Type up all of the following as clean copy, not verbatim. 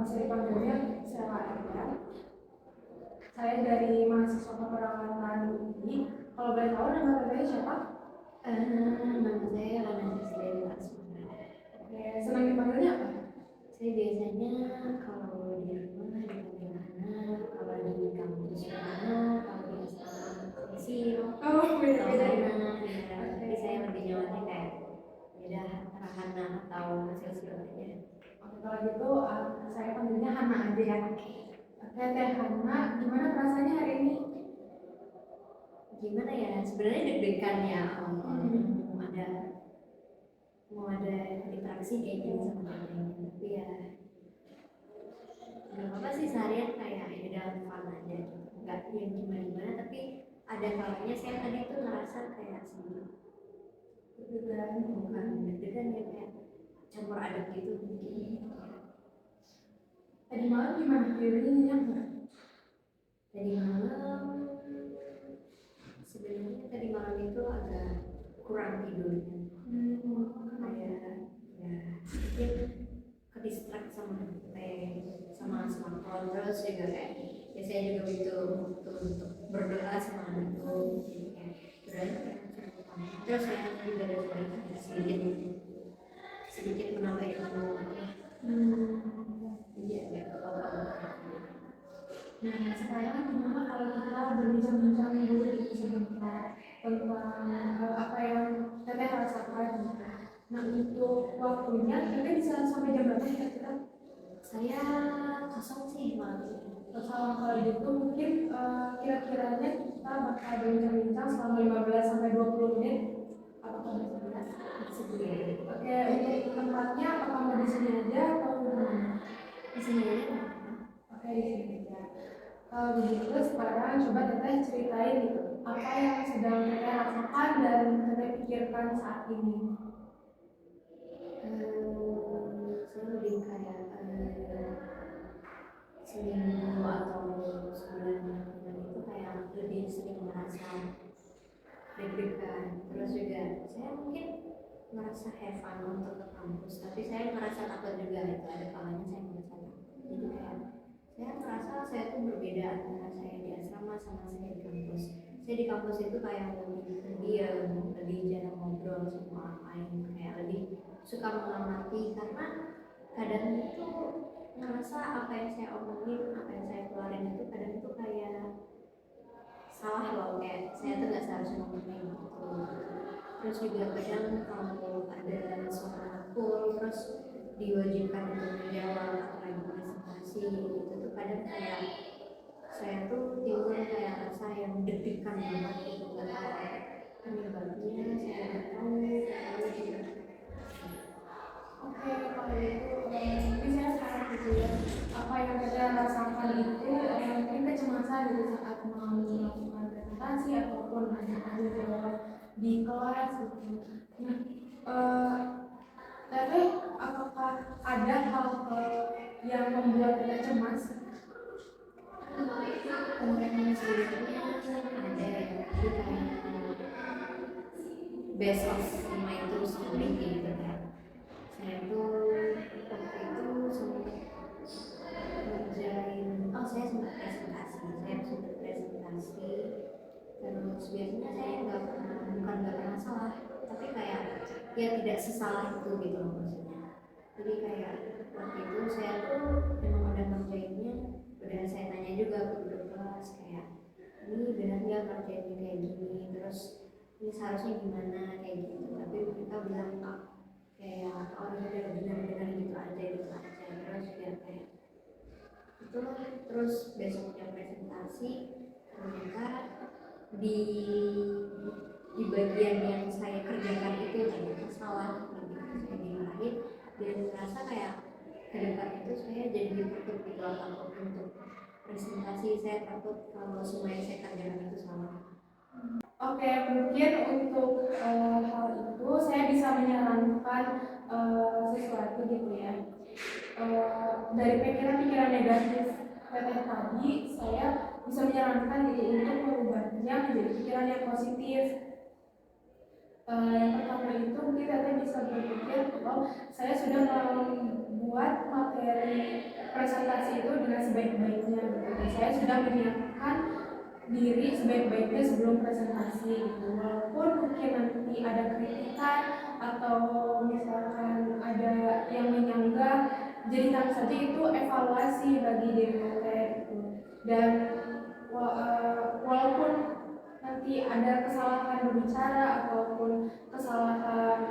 bisa dipanggilnya Sela ya. Saya dari mahasiswa peperangan UI. Kalau boleh tahu nama teteh siapa? Nama saya Lana Sisleri Laksmana. Oke, senang dipanggilnya apa? Saya biasanya kalau di rumah dipanggil Hana, kalau di kampus Hana, kalau di asrama Sil, Beda-beda ya. ya. Tapi saya lebih nyamannya kayak beda antara Hana atau Sil aja. Oke, kalau gitu saya panggilnya Hana aja ya. Oke, Teh Hana, gimana perasaannya hari ini? Gimana ya? Sebenarnya deg-degan ya, mau ada interaksi kayak gini sama temen, tapi ya nggak apa sih, seharian kayak ya udah fun aja, nggak yang gimana tapi ada kalanya saya tadi tuh ngerasa kayak sedih, bukan deg-degan ya, kayak campur aduk gitu mungkin. Tadi malam gimana? Tidurnya nyenyak nggak? Tadi malam sebenarnya tadi malam itu agak kurang tidurnya, kayak ya mungkin kedistract sama smartphone, terus juga kayak ya saya juga butuh waktu untuk berdoa sama anakku, jadi kayak terus saya juga ada sedikit menambah ilmu, jadi agak kepala. Nah, sekarang gimana kalau kita berbincang-bincang dulu gitu sebentar tentang apa yang Teteh rasakan. Nah, untuk waktunya Teteh bisa sampai jam berapa ya kita? Saya kosong sih malam ini. Kalau gitu mungkin kira-kiranya kita bakal berbincang-bincang selama 15 sampai 20 menit. Apakah bisa? Oke, untuk tempatnya apakah mau di sini aja atau gimana? Di sini aja. Oke, di sini aja. Kalau begitu sekarang coba Teteh ceritain gitu apa yang sedang Teteh rasakan dan Teteh pikirkan saat ini. Saya lebih kayak seminggu atau sebulan itu kayak lebih sering merasa deg-degan, terus juga saya mungkin ngerasa have fun untuk ke kampus, tapi saya ngerasa takut juga, itu ada kalanya saya ngerasa takut, jadi kayak saya merasa saya tuh berbeda antara saya di asrama sama saya di kampus. Saya di kampus itu kayak lebih diam, lebih jarang ngobrol sama orang lain, kayak lebih suka mengamati, karena kadang itu ngerasa apa yang saya omongin, apa yang saya keluarin itu kadang itu kayak salah loh, kayak saya tuh gak seharusnya ngomong kayak gitu. Terus juga kadang kalau ada suara cool terus diwajibkan untuk menjawab atau lagi presentasi, itu tuh kadang kayak saya tuh timbul kayak rasa yang deg-degan banget gitu, gak tahu apa penyebabnya, saya gak tahu gitu. Oke, kalau itu mungkin saya sekarang gitu ya. Apa yang Teteh rasakan itu mungkin kecemasan gitu saat mau melakukan presentasi ataupun ada jawab di kelas gitu. Nah, Teteh apakah ada hal-hal yang membuat Teteh cemas? Sebenarnya ada ya, tapi kayak based of my true story gitu kan. Saya tuh waktu itu sempat ngerjain, saya sempat presentasi, terus biasanya saya nggak pernah, bukan nggak pernah salah, tapi kayak ya tidak sesalah itu gitu loh maksudnya. Jadi kayak waktu itu saya tuh memang udah ngerjainnya, udah saya tanya juga ke guru kelas kayak ini benar nggak ngerjainnya kayak gini, terus ini seharusnya gimana kayak gitu, tapi mereka bilang kayak orang udah benar-benar gitu aja, terus ya kayak itulah. Terus besoknya presentasi ternyata di bagian yang saya kerjakan itu ternyata salah, saya dimarahin dan merasa kayak ke depan itu saya jadi takut gitu, takut untuk presentasi, saya takut kalau semua yang saya kerjakan itu salah. Oke, mungkin untuk hal itu saya bisa menyarankan sesuatu gitu ya. Dari pikiran-pikiran negatif Teteh tadi, saya bisa menyarankan gitu untuk merubahnya menjadi pikiran yang positif. Yang pertama itu mungkin Teteh bisa berpikir kalau saya sudah membuat materi presentasi saya sudah menyiapkan diri sebaik-baiknya sebelum presentasi gitu. Walaupun mungkin nanti ada kritikan atau misalkan ada yang menyanggah, jadikan saja itu evaluasi bagi diri saya gitu. Dan walaupun nanti ada kesalahan berbicara ataupun kesalahan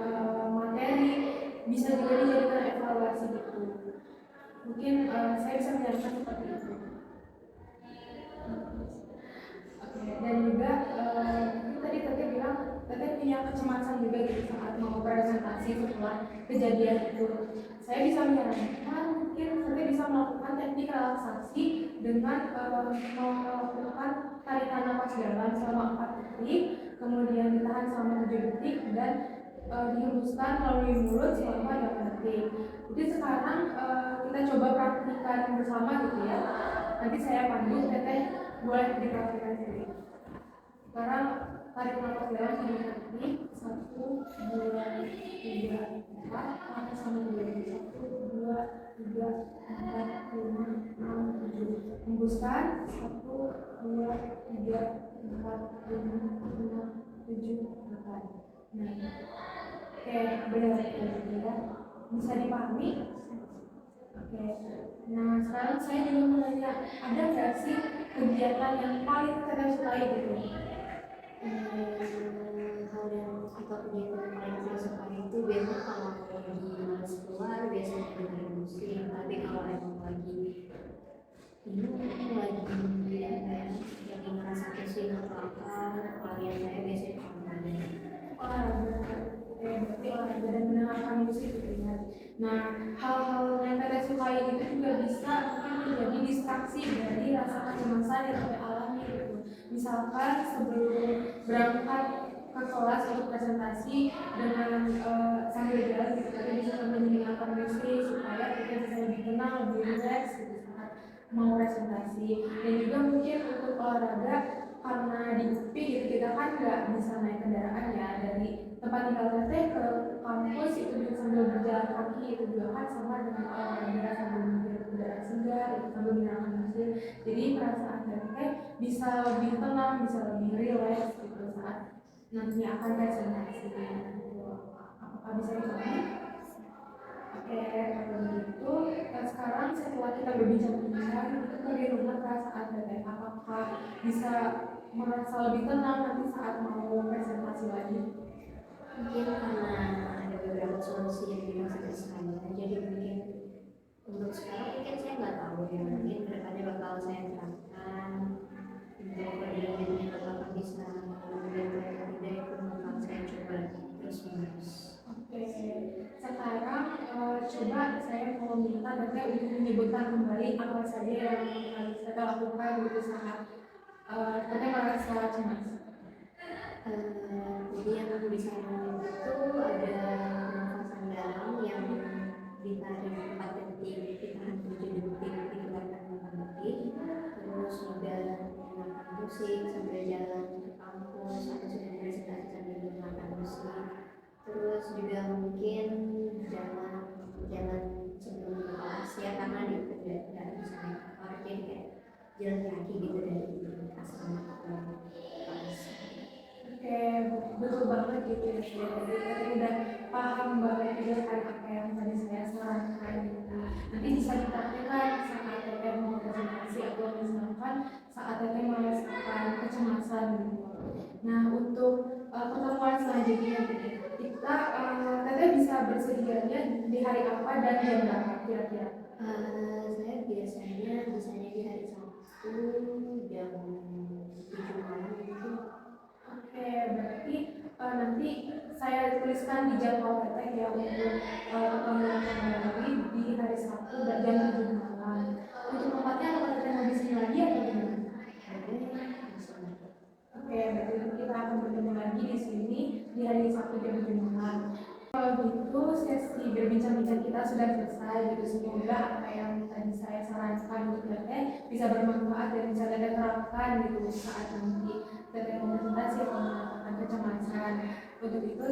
materi, bisa juga dijadikan evaluasi gitu. Mungkin saya bisa menyarankan seperti itu. Dan juga tadi Teteh bilang Teteh punya kecemasan juga gitu saat mau presentasi setelah kejadian itu. Saya bisa menyarankan mungkin Teteh bisa melakukan teknik relaksasi dengan melakukan tarikan napas dalam selama 4 detik, kemudian ditahan selama 7 detik dan dihembuskan melalui mulut selama 8 detik. Jadi sekarang kita coba praktikkan bersama gitu ya. Nanti saya pandu, Teteh boleh dipraktikkan sendiri. Sekarang tarik nafas dalam 7 detik. 1, 2, 3, 4. Tahan sama 2 detik. 1, 2, 3, 4, 5, 6, 7. Hembuskan. 1, 2, 3, 4, 5, 6, 7, 8. Nah, oke, benar ya. Bisa dipahami? Oke. Nah, sekarang saya juga mau nanya, ada nggak sih kegiatan yang paling Teteh sukai gitu? Hal yang atau kegiatan yang paling saya suka itu biasanya kalau lagi malas keluar biasanya dengerin musik. Tapi kalau emang lagi lagi ngerasa pusing atau apa, kalian saya biasanya Olahraga, berarti olahraga dan mendengarkan musik gitu ya. Nah, hal-hal yang Teteh sukai itu juga bisa mungkin menjadi distraksi dari rasa kecemasan yang Teteh alami gitu. Misalkan sebelum berangkat ke kelas untuk presentasi dengan sambil jalan gitu, Teteh bisa sambil mendengarkan musik supaya Teteh bisa lebih tenang, lebih rileks gitu saat mau presentasi. Dan juga mungkin untuk olahraga, karena di UPI gitu kita kan nggak bisa naik kendaraan ya, dari tempat tinggal Teteh ke kampus itu juga sambil berjalan kaki, itu juga kan sama dengan olahraga sambil menghirup udara segar itu sambil mendengarkan musik. Jadi perasaan Teteh bisa lebih tenang, bisa lebih rileks gitu saat nantinya akan presentasi gitu. Apakah bisa dipahami? Oke, kalau begitu sekarang setelah kita berbincang-bincang itu bagaimana perasaan Teteh? Apakah bisa merasa lebih tenang nanti saat mau presentasi lagi? mungkin karena ada beberapa solusi yang dimaksud ke saya, jadi mungkin untuk sekarang mungkin saya nggak tahu ya, mungkin kedepannya bakal saya terapkan untuk perjalanan bakal bisa kemudian tidak itu bakal saya coba terus menerus. Oke, sekarang coba saya mau minta Teteh untuk menyebutkan kembali apa saja yang harus Teteh lakukan gitu saat Teteh merasa cemas. Jadi yang bisa itu ada pernafasan dalam yang ditarik 4 detik, ditahan 7 detik, dikeluarkan 8 detik, terus juga mendengarkan musik sambil jalan ke kampus atau sudah presentasi sambil mendengarkan musik, terus juga mungkin jalan sebelum ke kelas ya, karena di tidak bisa naik motor, jadi kayak jalan kaki gitu dari asrama ke kelas. Oke, betul banget gitu ya. Jadi Teteh udah paham banget juga kan apa yang tadi saya sarankan gitu. Nanti bisa dipraktikkan saat Teteh mau presentasi atau misalkan saat Teteh merasakan kecemasan gitu. Nah, untuk pertemuan selanjutnya gitu, kita Teteh bisa bersedianya di hari apa dan jam berapa kira-kira? Saya biasanya di hari Sabtu jam 7 malam gitu. Oke, berarti nanti saya tuliskan di jadwal Teteh ya untuk pertemuan kembali di hari Sabtu dan jam 7 malam. Untuk tempatnya apakah Teteh mau di sini lagi atau gimana? Oke, berarti kita akan bertemu lagi di sini di hari Sabtu jam 7 malam. Kalau gitu sesi berbincang-bincang kita sudah selesai gitu. Semoga apa yang tadi saya sarankan untuk Teteh bisa bermanfaat dan bisa Teteh terapkan gitu saat nanti Teteh mau presentasi atau melakukan kecemasan. Untuk itu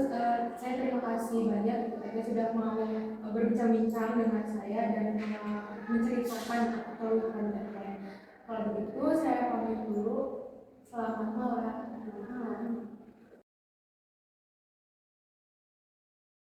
saya terima kasih banyak gitu Teteh sudah mau berbincang-bincang dengan saya dan menceritakan keluhan Teteh. Kalau begitu saya pamit